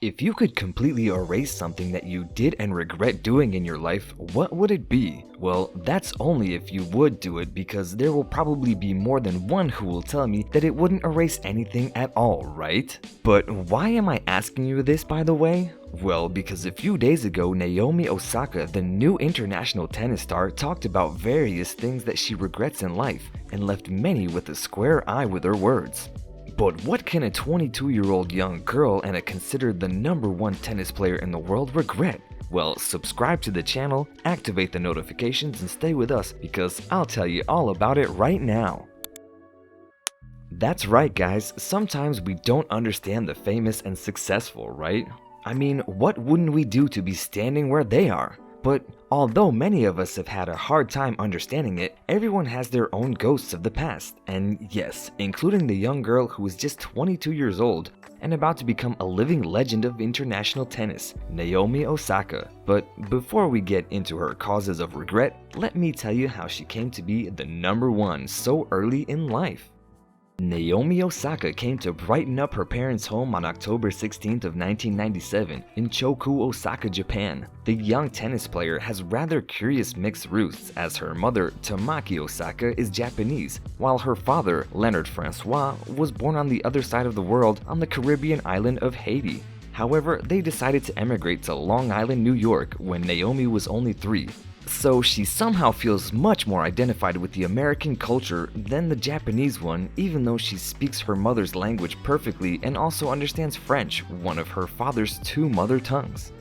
If you could completely erase something that you did and regret doing in your life, what would it be? Well, that's only if you would do it, because there will probably be more than one who will tell me that it wouldn't erase anything at all, right? But why am I asking you this, by the way? Well, because a few days ago, Naomi Osaka, the new international tennis star, talked about various things that she regrets in life and left many with a square eye with her words. But what can a 22-year-old young girl and a considered the #1 tennis player in the world regret? Well, subscribe to the channel, activate the notifications, and stay with us because I'll tell you all about it right now. That's right, guys, sometimes we don't understand the famous and successful, right? I mean, what wouldn't we do to be standing where they are? But although many of us have had a hard time understanding it, everyone has their own ghosts of the past. And yes, including the young girl who is just 22 years old and about to become a living legend of international tennis, Naomi Osaka. But before we get into her causes of regret, let me tell you how she came to be the #1 so early in life. Naomi Osaka came to brighten up her parents' home on October 16th of 1997 in Choku, Osaka, Japan. The young tennis player has rather curious mixed roots, as her mother, Tamaki Osaka, is Japanese, while her father, Leonard Francois, was born on the other side of the world on the Caribbean island of Haiti. However, they decided to emigrate to Long Island, New York when Naomi was only 3. So she somehow feels much more identified with the American culture than the Japanese one, even though she speaks her mother's language perfectly and also understands French, one of her father's 2 mother tongues.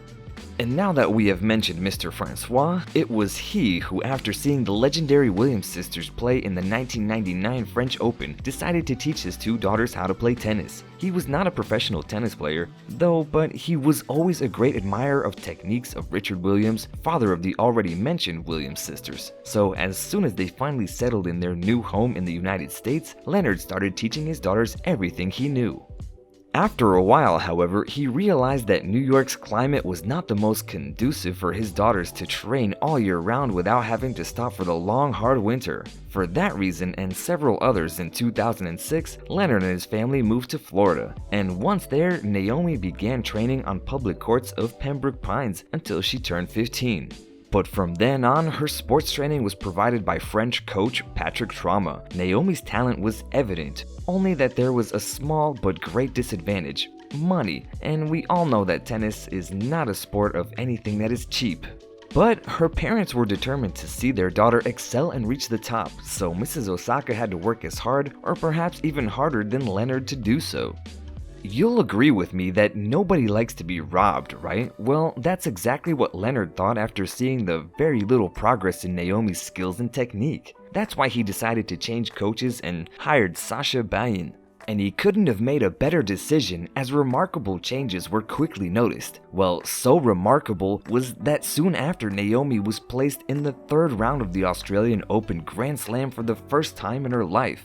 And now that we have mentioned Mr. Francois, it was he who, after seeing the legendary Williams sisters play in the 1999 French Open, decided to teach his 2 daughters how to play tennis. He was not a professional tennis player, though, but he was always a great admirer of techniques of Richard Williams, father of the already mentioned Williams sisters. So as soon as they finally settled in their new home in the United States, Leonard started teaching his daughters everything he knew. After a while, however, he realized that New York's climate was not the most conducive for his daughters to train all year round without having to stop for the long, hard winter. For that reason and several others, in 2006, Leonard and his family moved to Florida. And once there, Naomi began training on public courts of Pembroke Pines until she turned 15. But from then on, her sports training was provided by French coach Patrick Trauma. Naomi's talent was evident, only that there was a small but great disadvantage: money, and we all know that tennis is not a sport of anything that is cheap. But her parents were determined to see their daughter excel and reach the top, so Mrs. Osaka had to work as hard, or perhaps even harder than Leonard, to do so. You'll agree with me that nobody likes to be robbed, right? Well, that's exactly what Leonard thought after seeing the very little progress in Naomi's skills and technique. That's why he decided to change coaches and hired Sasha Bayin. And he couldn't have made a better decision, as remarkable changes were quickly noticed. Well, so remarkable was that soon after, Naomi was placed in the 3rd round of the Australian Open Grand Slam for the first time in her life,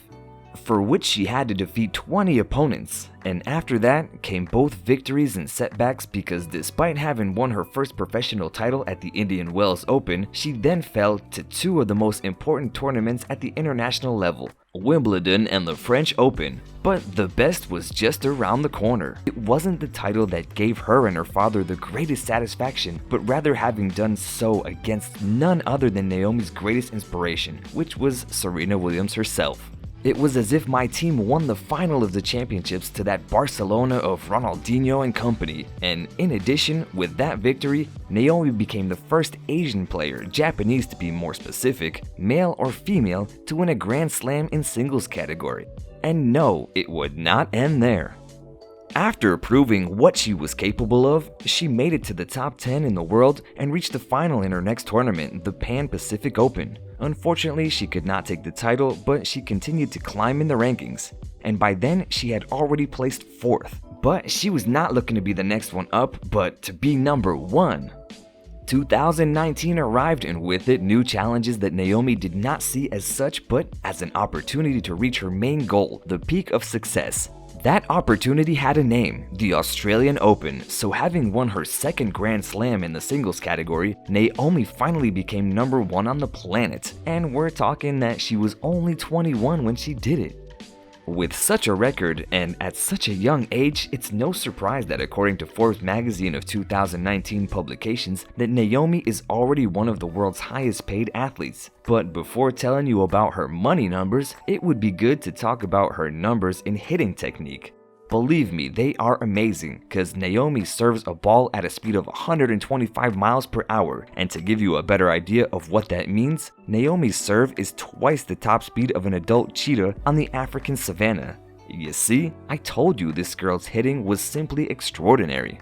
for which she had to defeat 20 opponents. And after that came both victories and setbacks, because despite having won her first professional title at the Indian Wells Open, she then fell to 2 of the most important tournaments at the international level, Wimbledon and the French Open. But the best was just around the corner. It wasn't the title that gave her and her father the greatest satisfaction, but rather having done so against none other than Naomi's greatest inspiration, which was Serena Williams herself. It was as if my team won the final of the championships to that Barcelona of Ronaldinho and company. And in addition, with that victory, Naomi became the first Asian player, Japanese to be more specific, male or female, to win a Grand Slam in singles category. And no, it would not end there. After proving what she was capable of, she made it to the top 10 in the world and reached the final in her next tournament, the Pan-Pacific Open. Unfortunately, she could not take the title, but she continued to climb in the rankings. And by then, she had already placed 4th. But she was not looking to be the next one up, but to be #1. 2019 arrived, and with it, new challenges that Naomi did not see as such, but as an opportunity to reach her main goal, the peak of success. That opportunity had a name, the Australian Open, so having won her 2nd Grand Slam in the singles category, Naomi finally became #1 on the planet, and we're talking that she was only 21 when she did it. With such a record and at such a young age, it's no surprise that according to Forbes magazine of 2019 publications, that Naomi is already one of the world's highest paid athletes. But before telling you about her money numbers, it would be good to talk about her numbers in hitting technique. Believe me, they are amazing, cause Naomi serves a ball at a speed of 125 miles per hour, and to give you a better idea of what that means, Naomi's serve is twice the top speed of an adult cheetah on the African savanna. You see, I told you this girl's hitting was simply extraordinary.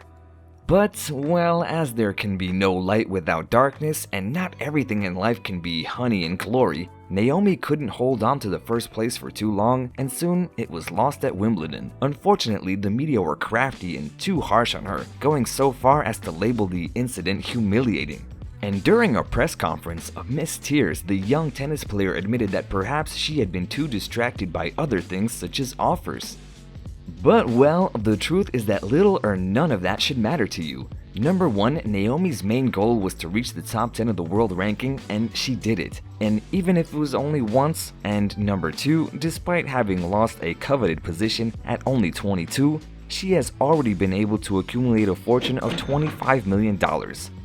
But, well, as there can be no light without darkness, and not everything in life can be honey and glory, Naomi couldn't hold on to the first place for too long, and soon it was lost at Wimbledon. Unfortunately, the media were crafty and too harsh on her, going so far as to label the incident humiliating. And during a press conference, amidst tears, the young tennis player admitted that perhaps she had been too distracted by other things such as offers. But well, the truth is that little or none of that should matter to you. Number 1, Naomi's main goal was to reach the top 10 of the world ranking, and she did it. And even if it was only once. And number 2, despite having lost a coveted position at only 22, she has already been able to accumulate a fortune of $25 million.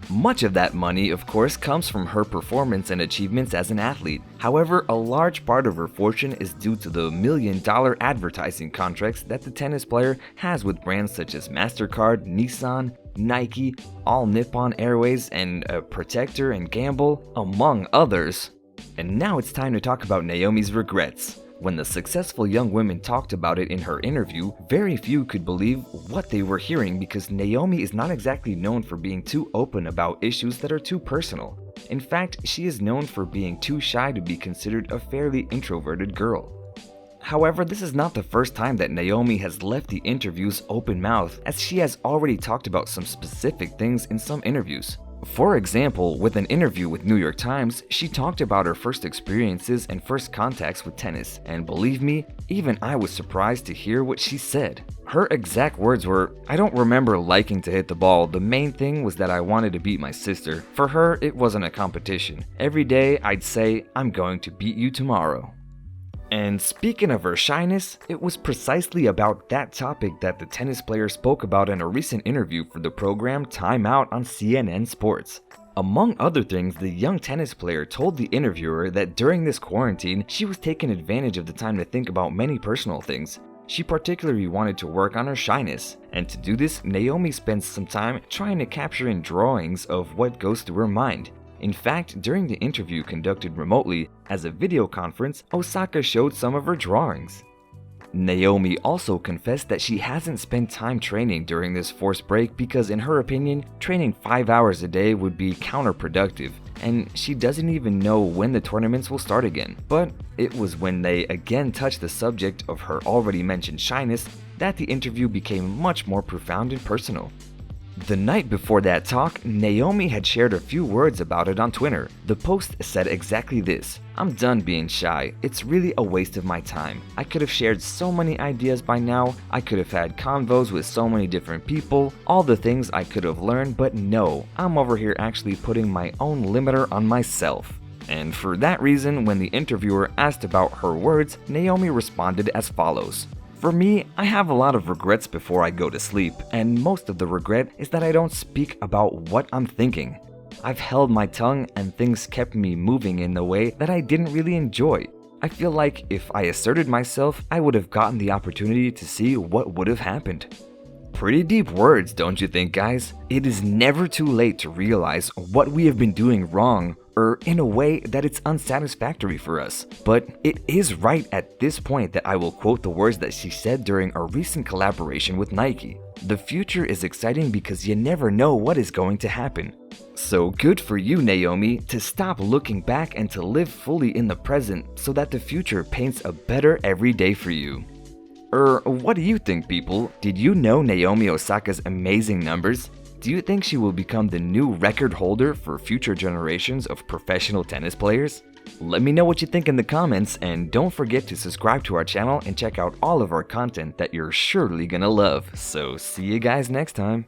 Much of that money, of course, comes from her performance and achievements as an athlete. However, a large part of her fortune is due to the million-dollar advertising contracts that the tennis player has with brands such as MasterCard, Nissan, Nike, All Nippon Airways, and Protector and Gamble, among others. And now it's time to talk about Naomi's regrets. When the successful young woman talked about it in her interview, very few could believe what they were hearing because Naomi is not exactly known for being too open about issues that are too personal. In fact, she is known for being too shy to be considered a fairly introverted girl. However, this is not the first time that Naomi has left the interviews open-mouthed, as she has already talked about some specific things in some interviews. For example, with an interview with New York Times, she talked about her first experiences and first contacts with tennis, and believe me, even I was surprised to hear what she said. Her exact words were, "I don't remember liking to hit the ball, the main thing was that I wanted to beat my sister. For her, it wasn't a competition. Every day I'd say, I'm going to beat you tomorrow." And speaking of her shyness, it was precisely about that topic that the tennis player spoke about in a recent interview for the program Time Out on CNN Sports. Among other things, the young tennis player told the interviewer that during this quarantine, she was taking advantage of the time to think about many personal things. She particularly wanted to work on her shyness, and to do this, Naomi spends some time trying to capture in drawings of what goes through her mind. In fact, during the interview conducted remotely as a video conference, Osaka showed some of her drawings. Naomi also confessed that she hasn't spent time training during this forced break because, in her opinion, training 5 hours a day would be counterproductive, and she doesn't even know when the tournaments will start again. But it was when they again touched the subject of her already mentioned shyness that the interview became much more profound and personal. The night before that talk, Naomi had shared a few words about it on Twitter. The post said exactly this: "I'm done being shy. It's really a waste of my time. I could have shared so many ideas by now. I could have had convos with so many different people, all the things I could have learned, but no, I'm over here actually putting my own limiter on myself." And for that reason, when the interviewer asked about her words, Naomi responded as follows: "For me, I have a lot of regrets before I go to sleep, and most of the regret is that I don't speak about what I'm thinking. I've held my tongue and things kept me moving in a way that I didn't really enjoy. I feel like if I asserted myself, I would have gotten the opportunity to see what would have happened." Pretty deep words, don't you think, guys? It is never too late to realize what we have been doing wrong, or in a way that it's unsatisfactory for us. But it is right at this point that I will quote the words that she said during a recent collaboration with Nike. "The future is exciting because you never know what is going to happen." So good for you, Naomi, to stop looking back and to live fully in the present so that the future paints a better every day for you. What do you think, people? Did you know Naomi Osaka's amazing numbers? Do you think she will become the new record holder for future generations of professional tennis players? Let me know what you think in the comments, and don't forget to subscribe to our channel and check out all of our content that you're surely gonna love. So see you guys next time.